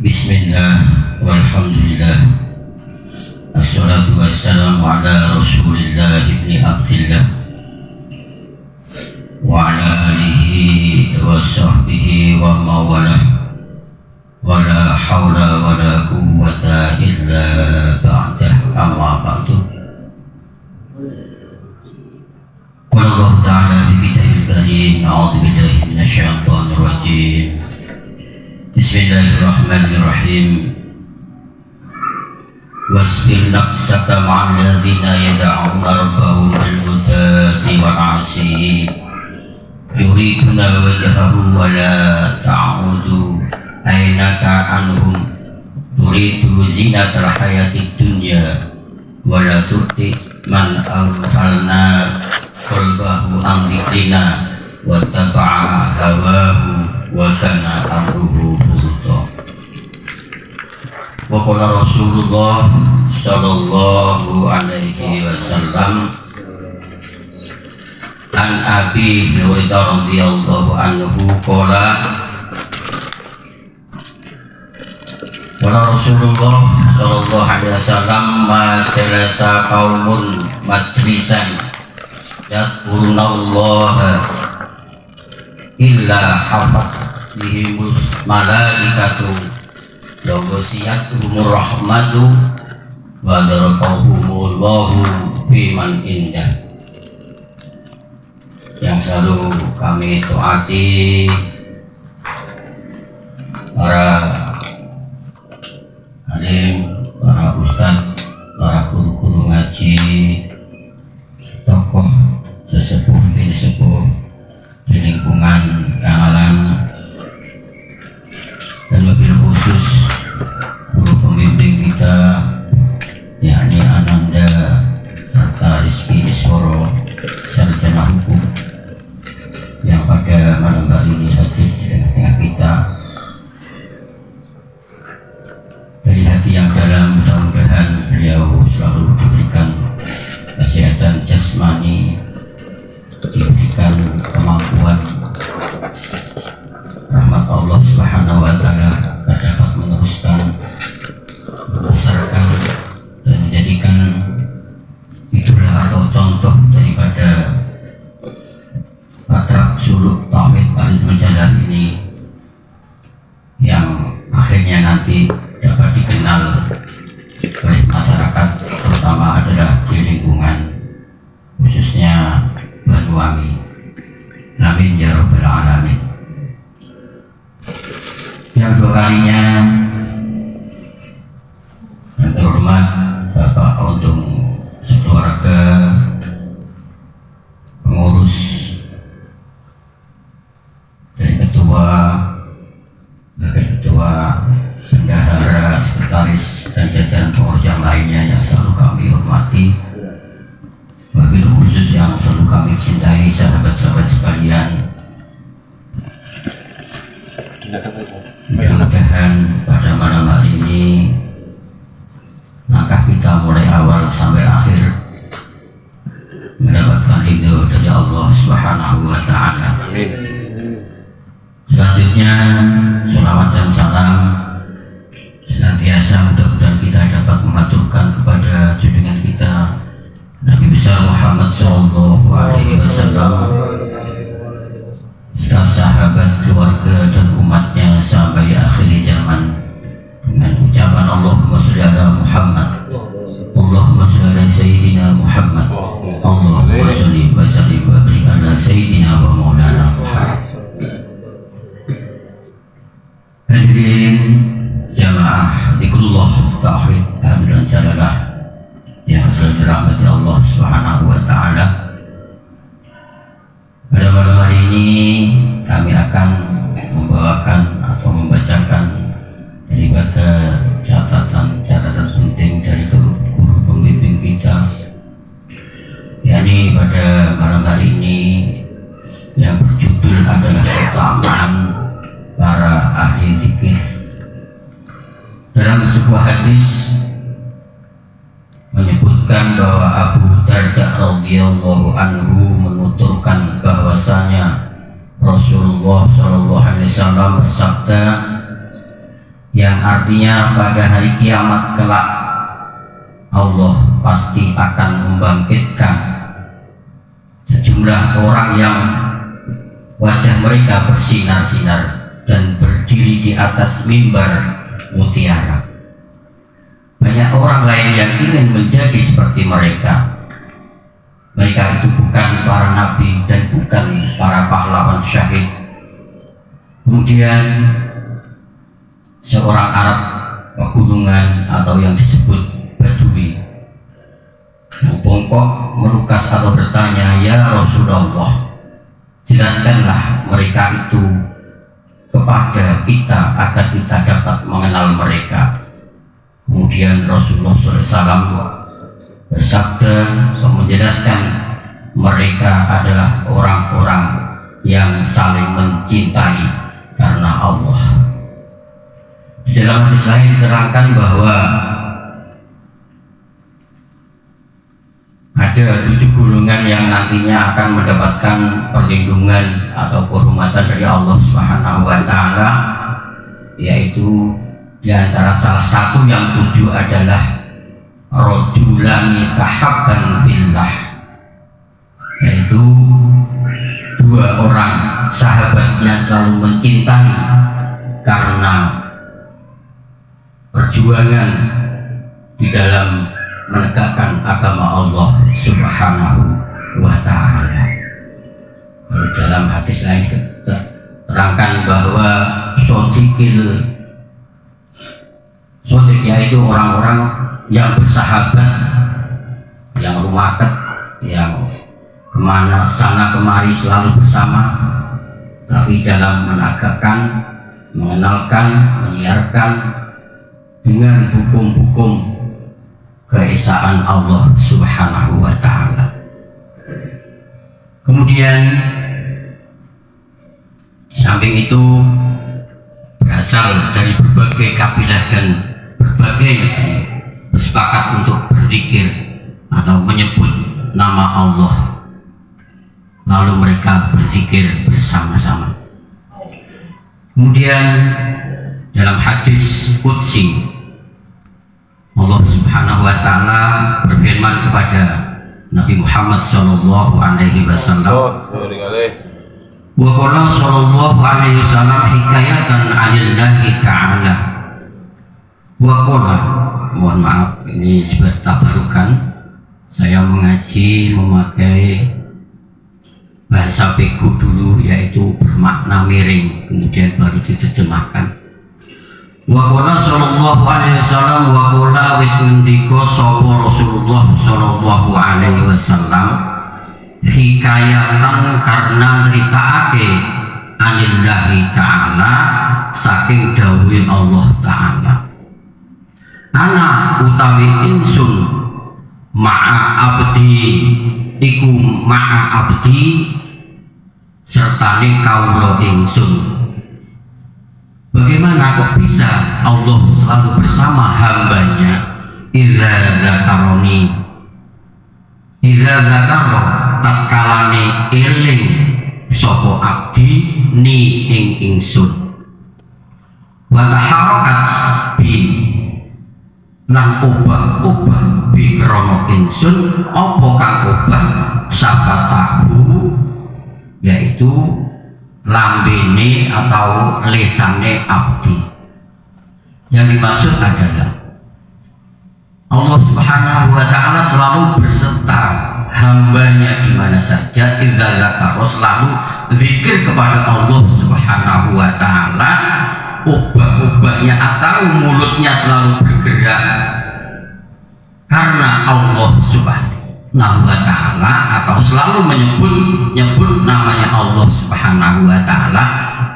Bismillah walhamdulillah assalatu wassalamu ala rasulillah ibni abdillah wa ala alihi wa sahbihi wa mawalah wa la hawla wa la quwwata illa ba'dah amma ba'du. Qala Allah ta'ala bi kitabihil karim a'udzu billahi minasyaitonir rajim. Bismillahirrahmanirrahim. Wasbir nafsaka ma'al ladzina yad'una rabbahum bil ghudati wal 'ashyi yuriduna wajhahu wa la ta'udu aynaka anhum turidu zinatal hayatid dunya wa la tu'ti man aghfalna qalbahu an dzikrina wa taba'a hawahu wa kana amruhu furta. Wa qala Rasulullah sallallahu alaihi wasallam an Abi Hurairah radhiyallahu anhu qala qala Rasulullah sallallahu alaihi wasallam ma jalasa qaumun majlisan yadhkurunallaha illa hafat bihimus malaikatu wa wasiyatuhumur rahmatu wa darakahumullahu biman indah. Yang selalu kami taati para alim, para ustadz, para guru-guru ngaji, tokoh sesepuh bin sepuh di lingkungan Kanalan, dan lebih khusus guru pembimbing kita yakni Ananda serta Rizky Isworo sarjana hukum yang pada malam hari ini hadir di tengah kita. Dari hati yang dalam mudah-mudahan beliau selalu diberikan kesehatan jasmani, diberikan kemampuan rahmat Allah Subhanahu wa ta'ala agar dapat meneruskan, membesarkan dan menjadikan idola atau contoh daripada patrak suluk tauhid al-mujallah ini yang akhirnya nanti dapat dikenal oleh masyarakat, terutama adalah di lingkungan khususnya Banyuwangi. Amin ya rabbal alamin. Yang dua kalinya yang terhormat Bapak Untung Sekeluarga, pengurus dan ketua, wakil ketua, bendahara, sekretaris dan jajaran pengurus yang lainnya yang selalu kami hormati. Wabil khusus yang selalu kami cintai, sahabat-sahabat sekalian, mudah-mudahan pada malam hari ini langkah kita mulai awal sampai akhir mendapatkan ridho dari Allah Subhanahu wa ta'ala. Selanjutnya sholawat dan salam senantiasa mudah-mudahan kita dapat mengaturkan kepada junjungan kita Nabi besar Muhammad sallallahu alaihi wasallam, serta sahabat, keluarga dan umatnya sampai akhir zaman, dengan ucapan Allahumma sholli ala Muhammad, Allahumma sholli ala Sayyidina Muhammad, Allahumma sholli wa sallim wa barik ala Sayyidina wa maulana Muhammad. Hadirin jamaah zikrullah tauhid hadirin jalalah yang selalu dirahmati Allah Subhanahu wa ta'ala. Pada malam hari ini kami akan membawakan atau membacakan daripada catatan penting dari guru pembimbing kita, yakni pada malam hari ini yang berjudul adalah keutamaan para ahli zikir. Dalam sebuah hadis menyebutkan bahwa Abu Darda radhiyallahu anhu menuturkan bahwasanya Rasulullah Shallallahu Alaihi Wasallam bersabda, yang artinya pada hari kiamat kelak Allah pasti akan membangkitkan sejumlah orang yang wajah mereka bersinar-sinar dan berdiri di atas mimbar mutiara. Banyak orang lain yang ingin menjadi seperti mereka. Mereka itu bukan para nabi dan bukan para pahlawan syahid. Kemudian seorang Arab pegunungan atau yang disebut Badui bongkok melukas atau bertanya, "Ya Rasulullah, jelaskanlah mereka itu kepada kita agar kita dapat mengenal mereka." Kemudian Rasulullah SAW bersabda untuk menjelaskan mereka adalah orang-orang yang saling mencintai karena Allah. Di dalam hadis lain diterangkan bahwa ada 7 golongan yang nantinya akan mendapatkan perlindungan atau kehormatan dari Allah Subhanahu wa Ta'ala, yaitu di antara salah satu yang 7 adalah rajulani tahabban billah, yaitu 2 orang sahabat yang selalu mencintai karena perjuangan di dalam menegakkan agama Allah Subhanahu wa Ta'ala. Dalam hadis lain terangkan bahwa sodik yaitu orang-orang yang bersahabat, yang rumaket, yang kemana sana kemari selalu bersama, tapi dalam menegakkan, mengenalkan, menyiarkan dengan hukum-hukum keesaan Allah Subhanahu wa Ta'ala. Kemudian samping itu berasal dari berbagai kabilah dan berbagai negeri bersepakat untuk berzikir atau menyebut nama Allah, lalu mereka berzikir bersama-sama. Kemudian dalam hadis qudsi Allah Subhanahu wa Ta'ala berfirman kepada Nabi Muhammad sallallahu alaihi wasallam, wa qala sallallahu alaihi wasallam hikayatan 'anillahi ta'ala. Wa qala, mohon maaf ini sebagai tabarukan, saya mengaji memakai bahasa bego dulu, yaitu bermakna miring, kemudian baru diterjemahkan. Wa qala sallallahu alaihi wasallam, wa qala wis ngendika sapa Rasulullah sallallahu alaihi wasallam hikayatan karena nritaake anillahi ta'ala saking dawuhe Allah Ta'ala. Ana utawi insun ma'a abdi iku ma'a abdi sertane kawula ingsun. Bagaimana kok bisa Allah selalu bersama hambanya? Idza zakaroni, idza zakaro tatkalane eling sapa abdi ni ing ingsun, wa taharakat bi lan obah-obah bi krana ingsun apa kang obah sabatahu, yaitu lambene atau lesane abdi. Yang dimaksud adalah Allah Subhanahu wa Ta'ala selalu berserta hambanya di mana saja. Idza zakaro, selalu zikir kepada Allah Subhanahu wa Ta'ala, ubah-ubahnya atau mulutnya selalu bergerak karena Allah Subhanahu wa Ta'ala, atau selalu menyebut namanya Allah Subhanahu wa Ta'ala,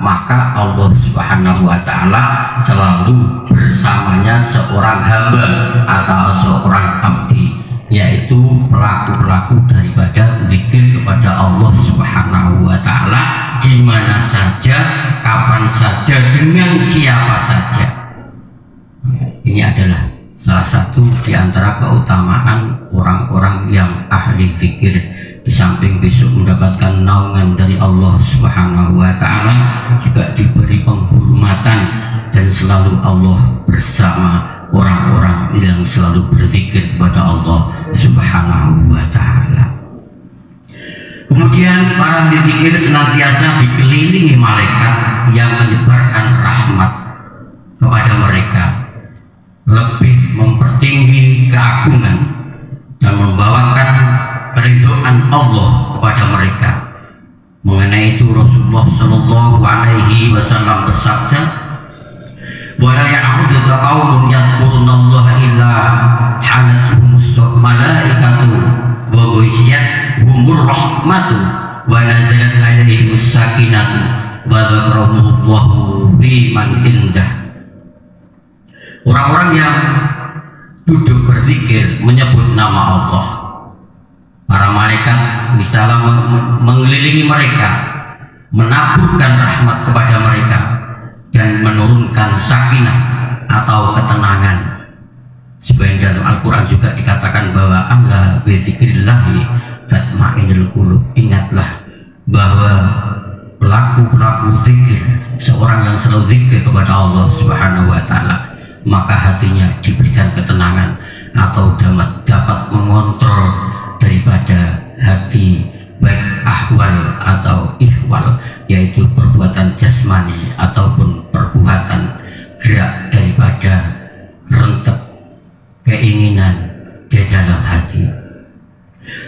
maka Allah Subhanahu wa Ta'ala selalu bersamanya seorang hamba atau seorang abdi, yaitu pelaku-pelaku daripada zikir kepada Allah Subhanahu wa Ta'ala di mana saja, kapan saja, dengan siapa saja. Ini adalah salah satu di antara keutamaan orang-orang yang ahli zikir di samping besok mendapatkan naungan dari Allah Subhanahu wa Ta'ala, juga diberi penghormatan dan selalu Allah bersama orang-orang yang selalu berzikir kepada Allah Subhanahu wa Ta'ala. Kemudian para ahli zikir senantiasa dikelilingi malaikat yang menyebarkan rahmat kepada mereka, lebih mempertinggi keagungan dan membawakan keridhaan Allah kepada mereka. Mengenai itu Rasulullah Shallallahu Alaihi Wasallam bersabda, "Wala ya'udu qaumun yadhkurunallaha illa hanashumus malaikatu wa ghasyiyatuhumur rahmatu wa nazalat alaihimus sakinatu wa dzakarahumullahu fi man indah." Orang-orang yang duduk berzikir menyebut nama Allah, para malaikat misalnya mengelilingi mereka, menaburkan rahmat kepada mereka dan menurunkan sakinah atau ketenangan. Sebagian dalam Al-Quran juga dikatakan bahwa ala bi dzikrillahi tatma'innul qulub. Ingatlah bahwa pelaku-pelaku zikir, seorang yang selalu zikir kepada Allah Subhanahu wa Ta'ala, maka hatinya diberikan ketenangan atau dapat mengontrol daripada hati, baik ahwal atau ihwal, yaitu perbuatan jasmani ataupun perbuatan gerak daripada rentek keinginan di dalam hati.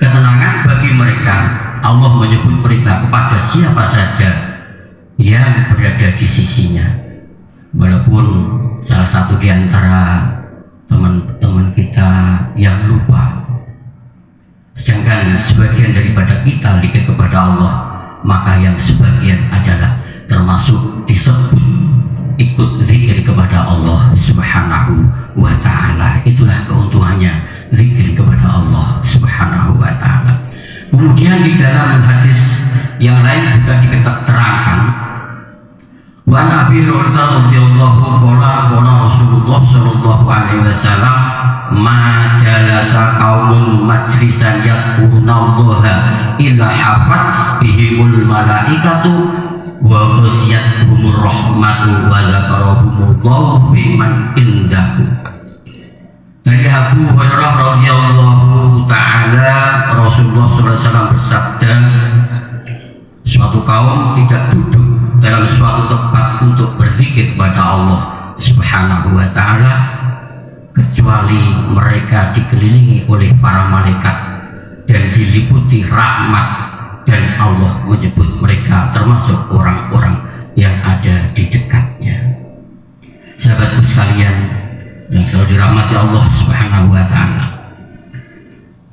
Ketenangan bagi mereka, Allah menyebut mereka kepada siapa saja yang berada di sisinya. Walaupun salah satu di antara teman-teman kita yang lupa, sedangkan sebagian daripada kita zikir kepada Allah, maka yang sebagian adalah termasuk disebut ikut zikir kepada Allah Subhanahu wa Ta'ala. Itulah keuntungannya zikir kepada Allah Subhanahu wa Ta'ala. Kemudian di dalam hadis yang lain juga diterangkan, wa Nabi radhiyallahu qala Rasulullah sallallahu alaihi wasallam, ma jalasa qaumun majlisan yadhkurunallaha illa hafaz bihimul malaikatu wa ghasyiyatuhumur rahmatu wa dzakarahumullahu biman indahu. Dari Abu Hurairah radhiyallahu taala, Rasulullah sallallahu alaihi wasallam bersabda, suatu kaum tidak duduk dalam suatu tempat untuk berzikir kepada Allah Subhanahu wa Ta'ala kecuali mereka dikelilingi oleh para malaikat dan diliputi rahmat, dan Allah menyebut mereka termasuk orang-orang yang ada di dekatnya. Sahabatku sekalian yang selalu dirahmati Allah Subhanahu wa Ta'ala,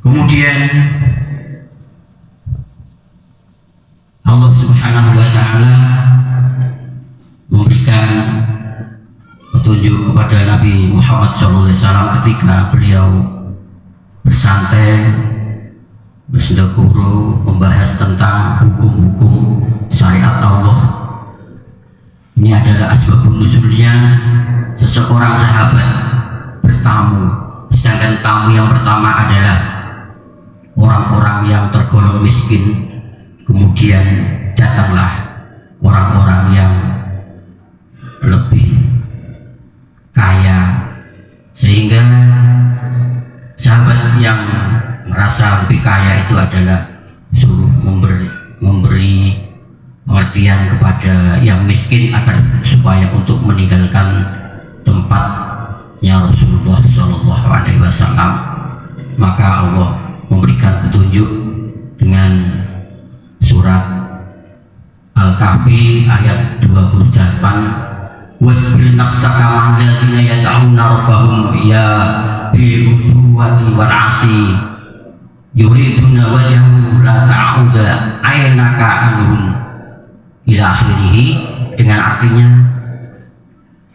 kemudian Allah Subhanahu wa Ta'ala memberikan petunjuk kepada Nabi Muhammad SAW ketika beliau bersantai, bersendekuru, membahas tentang hukum-hukum syariat Allah. Ini adalah asbabun nuzulnya. Seseorang sahabat bertamu, sedangkan tamu yang pertama adalah orang-orang yang tergolong miskin. Kemudian datanglah orang-orang yang lebih kaya, sehingga sahabat yang merasa lebih kaya itu adalah suruh memberi pengertian kepada yang miskin agar supaya untuk meninggalkan tempatnya Rasulullah Shallallahu Alaihi Wasallam. Maka Allah memberikan petunjuk dengan surat Al-Kahfi ayat 28, wasbir nafsaka ma'alladzina yad'una rabbahum bil-ghudwati wal 'ashi yuriduna wajhahu la ta'uda aynaka anhum ila akhirih, dengan artinya,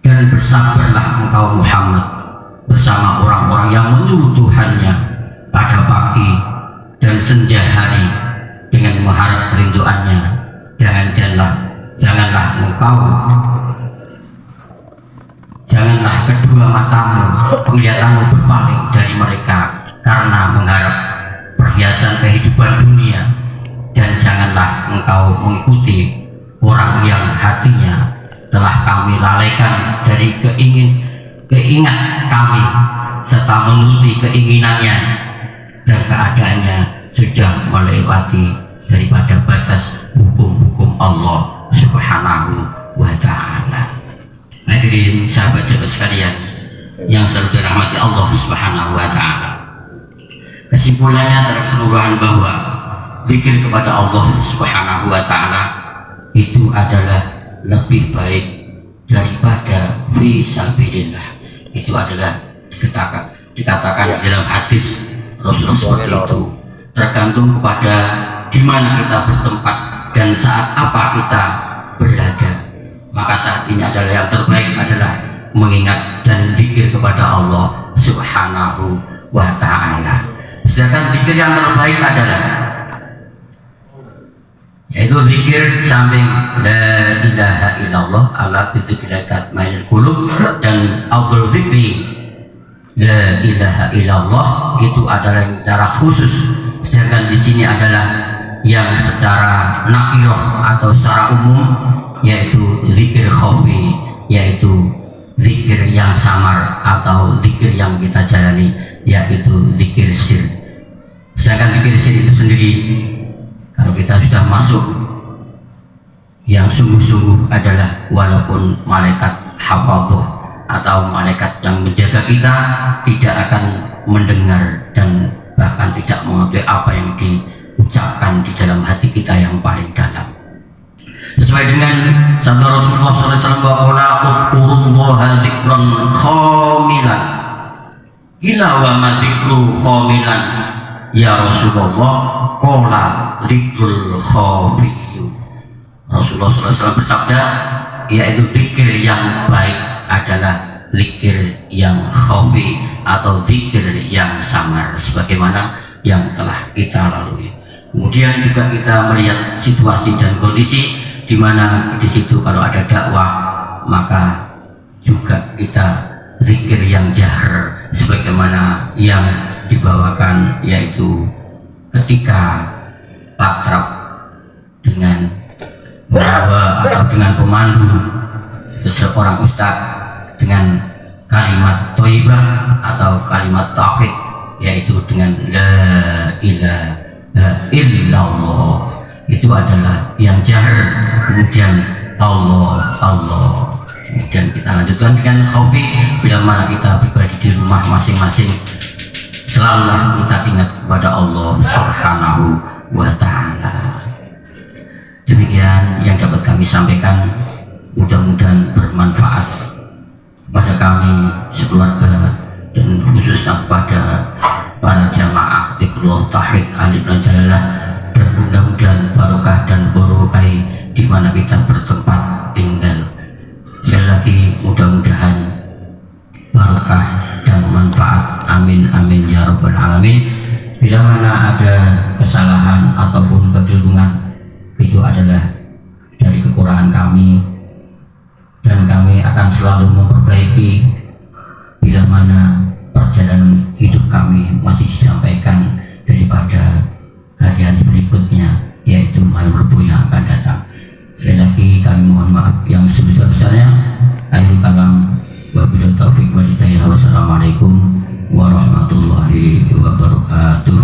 dan bersabarlah engkau Muhammad bersama orang-orang yang menyuruh Tuhannya pada pagi dan senja hari dengan mengharap kerinduannya, janganlah kedua matamu, penglihatanmu berpaling dari mereka karena mengharap perhiasan kehidupan dunia, dan janganlah engkau mengikuti orang yang hatinya telah kami lalaikan dari keingat kami serta menuruti keinginannya dan keadaannya sudah melewati daripada batas hukum-hukum Allah Subhanahu wa ta'ala. Hadirin sahabat-sahabat sekalian yang selalu dirahmati Allah Subhanahu wa ta'ala, kesimpulannya secara keseluruhan bahwa zikir kepada Allah Subhanahu wa ta'ala itu adalah lebih baik daripada fisabilillah. Itu adalah dikatakan dalam hadis Rasulullah seperti itu. Tergantung kepada di mana kita bertempat dan saat apa kita berada. Maka saat ini adalah yang terbaik adalah mengingat dan zikir kepada Allah Subhanahu wa ta'ala. Sedangkan zikir yang terbaik adalah yaitu zikir samping la ilaha illallah ala bizikrillah tatma'innul qulub, dan afdal zikri la ilaha illallah itu adalah yang secara khusus. Sedangkan di sini adalah yang secara nakirah atau secara umum, yaitu zikir khafi, yaitu zikir yang samar atau zikir yang kita jalani, yaitu zikir sir. Sedangkan zikir sir itu sendiri, kalau kita sudah masuk yang sungguh-sungguh adalah walaupun malaikat hafadhah atau malaikat yang menjaga kita tidak akan mendengar dan bahkan tidak mengetahui apa yang diucapkan di dalam hati kita yang paling dalam. Sesuai dengan sabda Rasulullah SAW, waqala udkurullaha dzikran khamilan ila wa ma dzikru khamilan ya Rasulullah qala dzikrul khafiyyu. Rasulullah SAW bersabda, yaitu zikir yang baik adalah zikir yang khafi atau zikir yang samar, sebagaimana yang telah kita lalui. Kemudian juga kita melihat situasi dan kondisi di mana di situ kalau ada dakwah maka juga kita zikir yang jahar, sebagaimana yang dibawakan, yaitu ketika patrap dengan membawa atau dengan pemandu seseorang ustadz dengan kalimat thayyibah atau kalimat tauhid, yaitu dengan la ilaha illallah, itu adalah yang jahar. Kemudian Allah, kemudian kita lanjutkan dengan khafi, bila mana kita pribadi di rumah masing-masing selalulah kita ingat kepada Allah Subhanahu wa ta'ala. Demikian yang dapat kami sampaikan, mudah-mudahan bermanfaat kepada kami sekeluarga dan khususnya kepada para jamaah Zikrullah Tauhid Alif dan Jalalah, dan mudah-mudahan barokah dan barokai di mana kita bertempat tinggal. Sekali lagi mudah-mudahan barokah dan manfaat, amin amin ya rabbal alamin. Bila mana ada kesalahan ataupun kekeliruan, itu adalah dari kekurangan kami, dan kami akan selalu memperbaiki bila mana perjalanan hidup kami masih disampaikan daripada hari-hari berikutnya, yaitu malam Rabu yang akan datang. Sekali lagi kami mohon maaf yang sebesar-besarnya. Akhirul kalam, wabillahi taufiq wal hidayah. Wassalamualaikum warahmatullahi wabarakatuh.